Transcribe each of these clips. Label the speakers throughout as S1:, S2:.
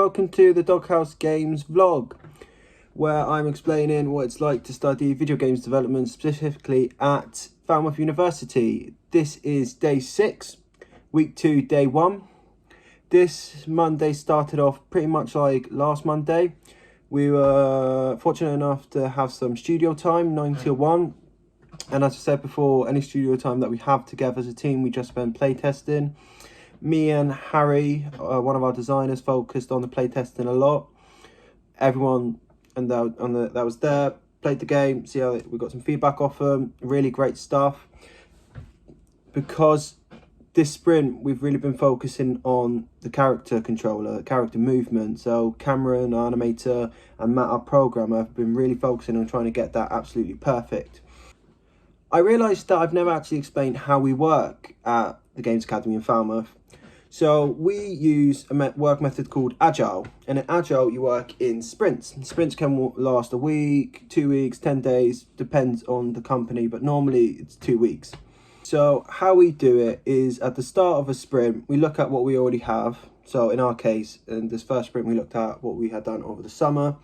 S1: welcome to the Doghouse Games vlog, where I'm explaining what it's like to study video games development, specifically at Falmouth University. This is day 6, week 2, day 1. This Monday started off pretty much like last Monday. We were fortunate enough to have some studio time, 9 till 1. And as I said before, any studio time that we have together as a team, we just spend playtesting. Me and Harry, one of our designers, focused on the playtesting a lot. Everyone that was there played the game, see how we got some feedback off them. Really great stuff. Because this sprint, we've really been focusing on the character controller, character movement. So Cameron, our animator, and Matt, our programmer, have been really focusing on trying to get that absolutely perfect. I realised that I've never actually explained how we work at the Games Academy in Falmouth. So we use a work method called Agile, and in Agile you work in sprints. Sprints can last a week, 2 weeks, 10 days, depends on the company, but normally it's 2 weeks. So how we do it is at the start of a sprint, we look at what we already have. So in our case, in this first sprint, we looked at what we had done over the summer,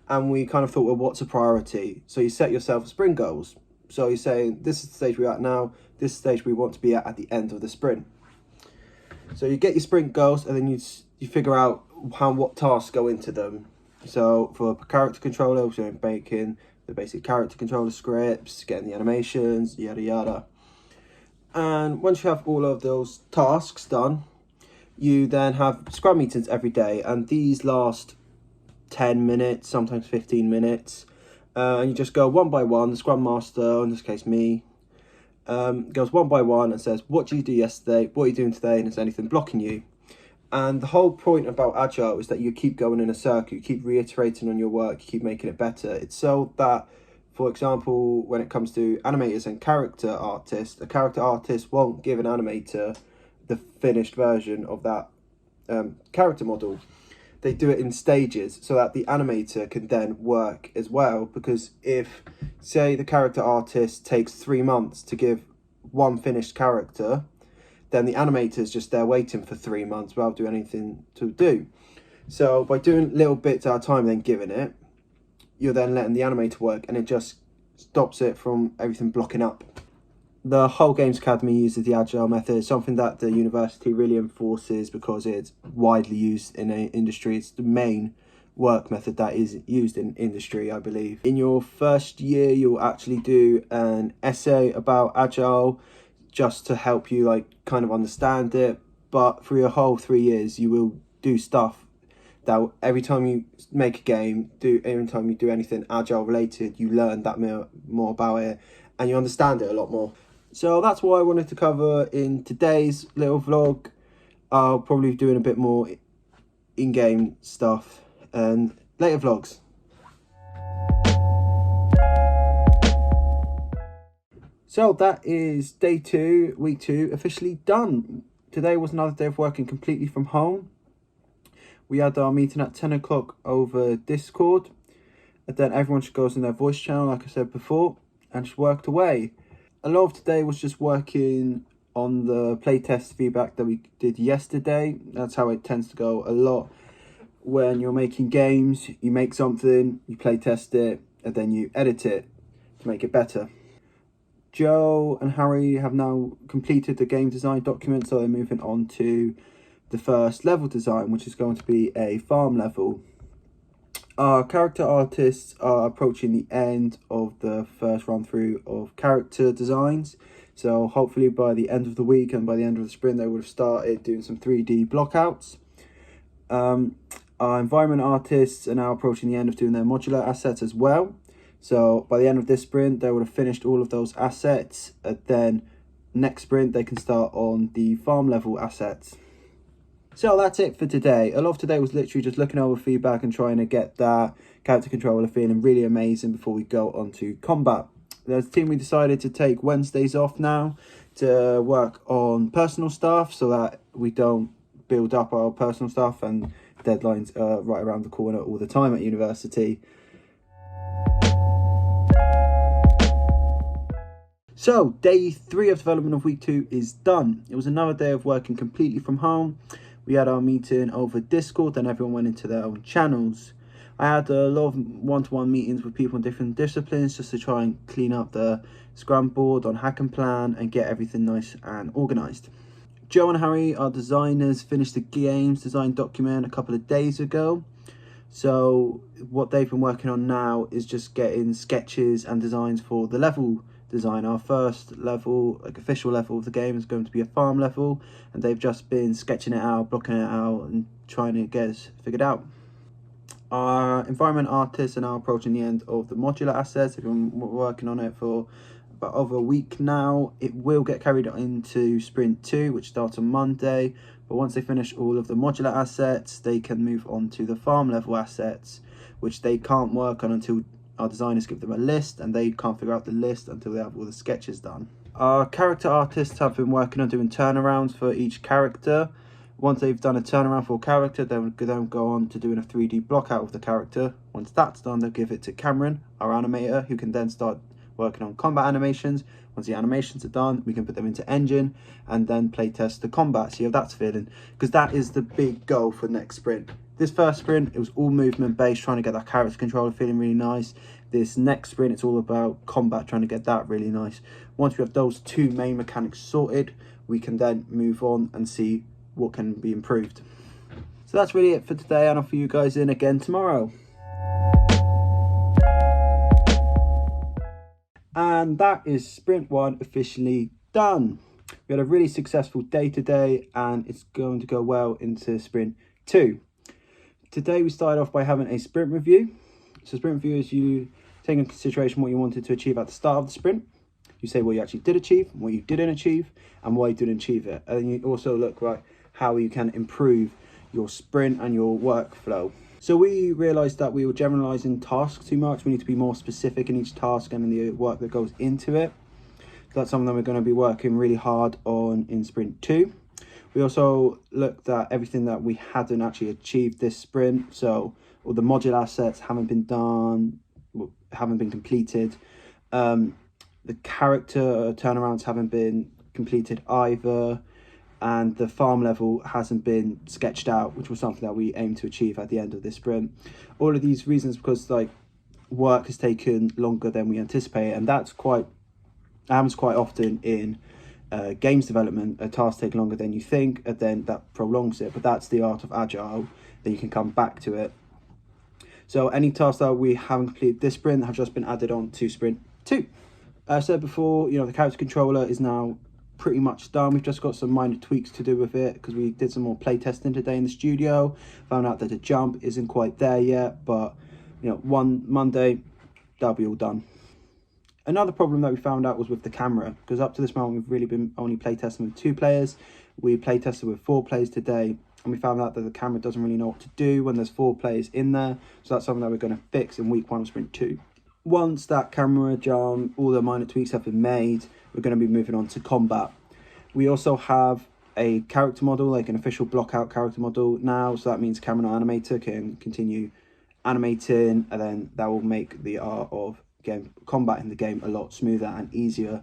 S1: and we kind of thought, well, what's a priority? So you set yourself sprint goals. So you're saying, this is the stage we're at now, this is the stage we want to be at the end of the sprint. So you get your sprint goals, and then you figure out what tasks go into them. So for a character controller, we're making the basic character controller scripts, getting the animations, yada yada. And once you have all of those tasks done, you then have scrum meetings every day, and these last 10 minutes, sometimes 15 minutes. And you just go one by one. The scrum master, in this case me, goes one by one and says, what did you do yesterday, what are you doing today, and is anything blocking you? And the whole point about Agile is that you keep going in a circle, you keep reiterating on your work, you keep making it better. It's so that, for example, when it comes to animators and character artists, a character artist won't give an animator the finished version of that character model. They do it in stages so that the animator can then work as well. Because if, say, the character artist takes 3 months to give one finished character, then the animator is just there waiting for 3 months without doing anything to do. So by doing little bits at a time, then giving it, you're then letting the animator work, and it just stops it from everything blocking up. The whole Games Academy uses the Agile method, something that the university really enforces because it's widely used in the industry. It's the main work method that is used in industry, I believe. In your first year, you'll actually do an essay about Agile just to help you kind of understand it. But for your whole 3 years, you will do stuff that every time you make a game, every time you do anything Agile related, you learn that more about it and you understand it a lot more. So that's what I wanted to cover in today's little vlog. I'll probably be doing a bit more in-game stuff and later vlogs. So that is day 2, week 2, officially done. Today was another day of working completely from home. We had our meeting at 10 o'clock over Discord, and then everyone just goes in their voice channel, like I said before, and just worked away. A lot of today was just working on the playtest feedback that we did yesterday. That's how it tends to go a lot. When you're making games, you make something, you playtest it, and then you edit it to make it better. Joe and Harry have now completed the game design document, so they're moving on to the first level design, which is going to be a farm level. Our character artists are approaching the end of the first run through of character designs, so hopefully by the end of the week and by the end of the sprint they would have started doing some 3D blockouts. Our environment artists are now approaching the end of doing their modular assets as well, so by the end of this sprint they would have finished all of those assets, and then next sprint they can start on the farm level assets. So that's it for today. A lot of today was literally just looking over feedback and trying to get that character controller feeling really amazing before we go on to combat. As a team, we decided to take Wednesdays off now to work on personal stuff so that we don't build up our personal stuff, and deadlines are right around the corner all the time at university. So day 3 of development of week 2 is done. It was another day of working completely from home. We had our meeting over Discord, then everyone went into their own channels. I had a lot of one-to-one meetings with people in different disciplines just to try and clean up the Scrum board on Hack and Plan and get everything nice and organised. Joe and Harry, our designers, finished the games design document a couple of days ago. So what they've been working on now is just getting sketches and designs for the level design. Our first level, like official level of the game, is going to be a farm level, and they've just been sketching it out, blocking it out, and trying to get it figured out. Our environment artists are now approaching the end of the modular assets. They've been working on it for about over a week now. It will get carried into sprint 2, which starts on Monday. But once they finish all of the modular assets, they can move on to the farm level assets, which they can't work on until our designers give them a list, and they can't figure out the list until they have all the sketches done. Our character artists have been working on doing turnarounds for each character. Once they've done a turnaround for a character, they'll then go on to doing a 3D block out of the character. Once that's done, they'll give it to Cameron, our animator, who can then start working on combat animations. Once the animations are done, we can put them into engine and then play test the combat, see how that's feeling, because that is the big goal for next sprint. This first sprint, it was all movement based, trying to get that character controller feeling really nice. This next sprint, it's all about combat, trying to get that really nice. Once we have those two main mechanics sorted, we can then move on and see what can be improved. So that's really it for today, and I'll see you guys in again tomorrow. And that is sprint 1 officially done. We had a really successful day today, and it's going to go well into sprint 2. Today we started off by having a sprint review. So sprint review is you take into consideration what you wanted to achieve at the start of the sprint. You say what you actually did achieve, what you didn't achieve, and why you didn't achieve it. And then you also look at how you can improve your sprint and your workflow. So we realised that we were generalising tasks too much. We need to be more specific in each task and in the work that goes into it. So that's something that we're going to be working really hard on in sprint 2. We also looked at everything that we hadn't actually achieved this sprint. So all the modular assets haven't been done, haven't been completed. The character turnarounds haven't been completed either. And the farm level hasn't been sketched out, which was something that we aim to achieve at the end of this sprint. All of these reasons because work has taken longer than we anticipate, and that happens quite often in games development. A task takes longer than you think, and then that prolongs it. But that's the art of agile, that you can come back to it. So any tasks that we haven't completed this sprint have just been added on to sprint 2. As I said before, the character controller is now pretty much done. We've just got some minor tweaks to do with it because we did some more play testing today in the studio. Found out that the jump isn't quite there yet, but one Monday that'll be all done. Another problem that we found out was with the camera, because up to this moment we've really been only play testing with 2 players. We play tested with 4 players today, and we found out that the camera doesn't really know what to do when there's 4 players in there. So that's something that we're going to fix in week 1 of sprint 2. Once that camera jump, all the minor tweaks have been made, we're going to be moving on to combat. We also have a character model, like an official block out character model now. So that means Cameron, our animator, can continue animating, and then that will make the art of combat in the game a lot smoother and easier.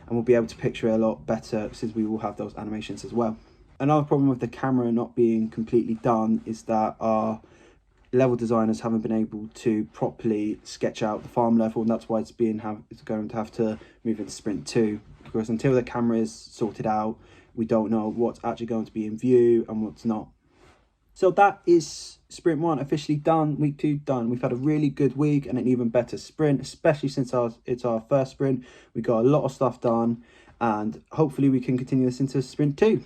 S1: And we'll be able to picture it a lot better since we will have those animations as well. Another problem with the camera not being completely done is that our level designers haven't been able to properly sketch out the farm level, and that's why it's going to have to move into sprint 2, because until the camera is sorted out, we don't know what's actually going to be in view and what's not. So that is sprint 1 officially done, week 2 done. We've had a really good week and an even better sprint, especially since it's our first sprint. We got a lot of stuff done, and hopefully we can continue this into sprint 2.